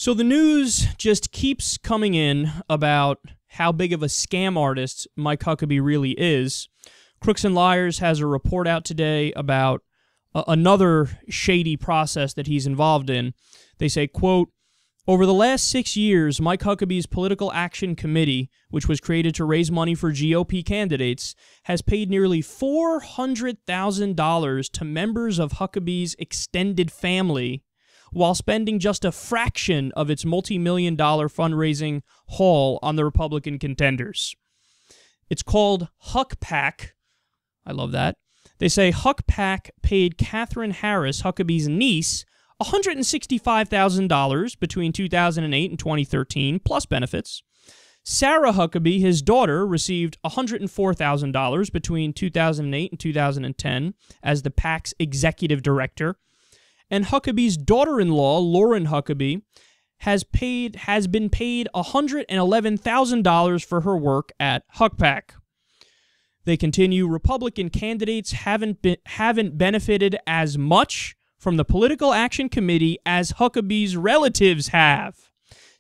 So the news just keeps coming in about how big of a scam artist Mike Huckabee really is. Crooks and Liars has a report out today about another shady process that he's involved in. They say, quote, over the last 6 years, Mike Huckabee's Political Action Committee, which was created to raise money for GOP candidates, has paid nearly $400,000 to members of Huckabee's extended family while spending just a fraction of its multi-million-dollar fundraising haul on the Republican contenders. It's called Huck PAC. I love that. They say Huck PAC paid Catherine Harris, Huckabee's niece, $165,000 between 2008 and 2013, plus benefits. Sarah Huckabee, his daughter, received $104,000 between 2008 and 2010 as the PAC's executive director. And Huckabee's daughter-in-law, Lauren Huckabee, has been paid $111,000 for her work at Huck PAC. They continue, Republican candidates haven't benefited as much from the Political Action Committee as Huckabee's relatives have.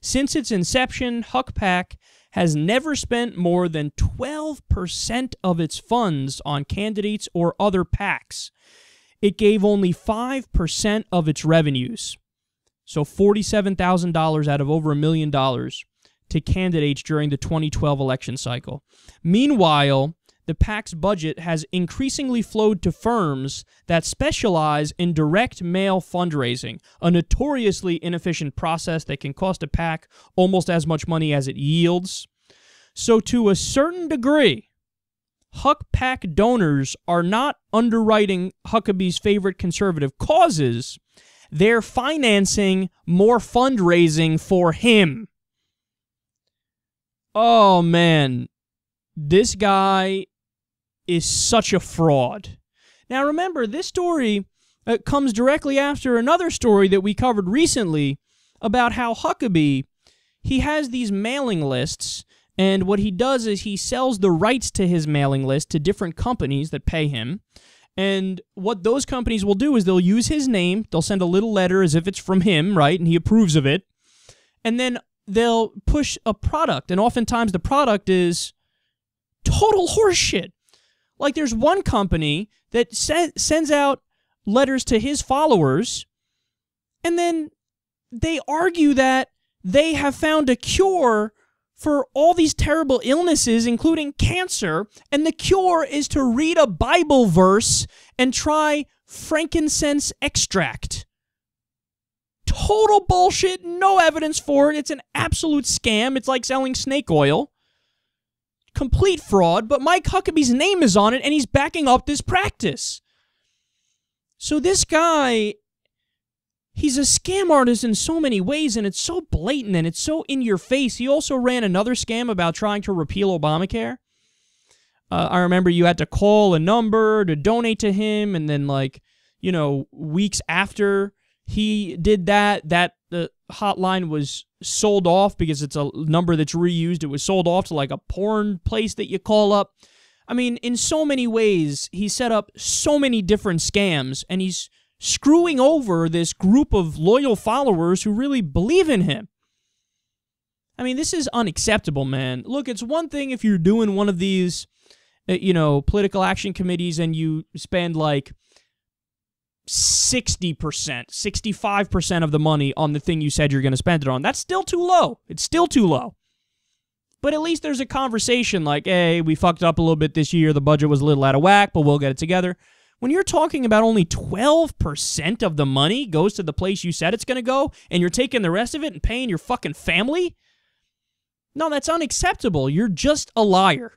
Since its inception, Huck PAC has never spent more than 12% of its funds on candidates or other PACs. It gave only 5% of its revenues, so $47,000 out of over $1 million, to candidates during the 2012 election cycle. Meanwhile, the PAC's budget has increasingly flowed to firms that specialize in direct mail fundraising, a notoriously inefficient process that can cost a PAC almost as much money as it yields. So to a certain degree, Huck PAC donors are not underwriting Huckabee's favorite conservative causes, they're financing more fundraising for him. Oh man, this guy is such a fraud. Now remember, this story comes directly after another story that we covered recently about how Huckabee, he has these mailing lists, and what he does is he sells the rights to his mailing list to different companies that pay him, and what those companies will do is they'll use his name, they'll send a little letter as if it's from him, right, and he approves of it, and then they'll push a product, and oftentimes the product is total horseshit. Like, there's one company that sends out letters to his followers, and then they argue that they have found a cure for all these terrible illnesses, including cancer, and the cure is to read a Bible verse and try frankincense extract. Total bullshit, no evidence for it. It's an absolute scam. It's like selling snake oil. Complete fraud, but Mike Huckabee's name is on it, and he's backing up this practice. So this guy, he's a scam artist in so many ways, and it's so blatant, and it's so in your face. He also ran another scam about trying to repeal Obamacare. I remember you had to call a number to donate to him, and then, like, you know, weeks after he did that, the hotline was sold off because it's a number that's reused. It was sold off to like a porn place that you call up. I mean, in so many ways, he set up so many different scams, and he's screwing over this group of loyal followers who really believe in him. I mean, this is unacceptable, man. Look, it's one thing if you're doing one of these, political action committees and you spend like 60%, 65% of the money on the thing you said you're going to spend it on. That's still too low. It's still too low. But at least there's a conversation like, hey, we fucked up a little bit this year. The budget was a little out of whack, but we'll get it together. When you're talking about only 12% of the money goes to the place you said it's going to go, and you're taking the rest of it and paying your fucking family? No, that's unacceptable. You're just a liar.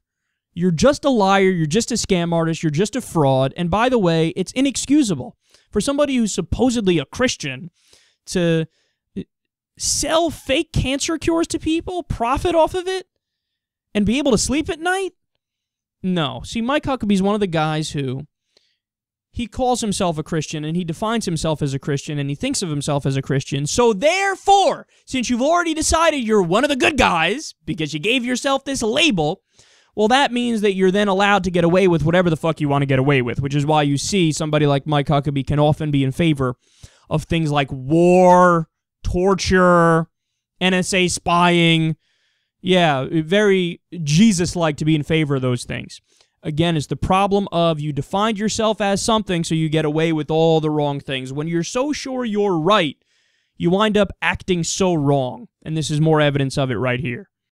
You're just a liar. You're just a scam artist. You're just a fraud. And by the way, it's inexcusable for somebody who's supposedly a Christian to sell fake cancer cures to people, profit off of it, and be able to sleep at night? No. See, Mike Huckabee's one of the guys who, he calls himself a Christian, and he defines himself as a Christian, and he thinks of himself as a Christian. So therefore, since you've already decided you're one of the good guys, because you gave yourself this label, well, that means that you're then allowed to get away with whatever the fuck you want to get away with, which is why you see somebody like Mike Huckabee can often be in favor of things like war, torture, NSA spying. Yeah, very Jesus-like to be in favor of those things. Again, it's the problem of you defined yourself as something, so you get away with all the wrong things. When you're so sure you're right, you wind up acting so wrong. And this is more evidence of it right here.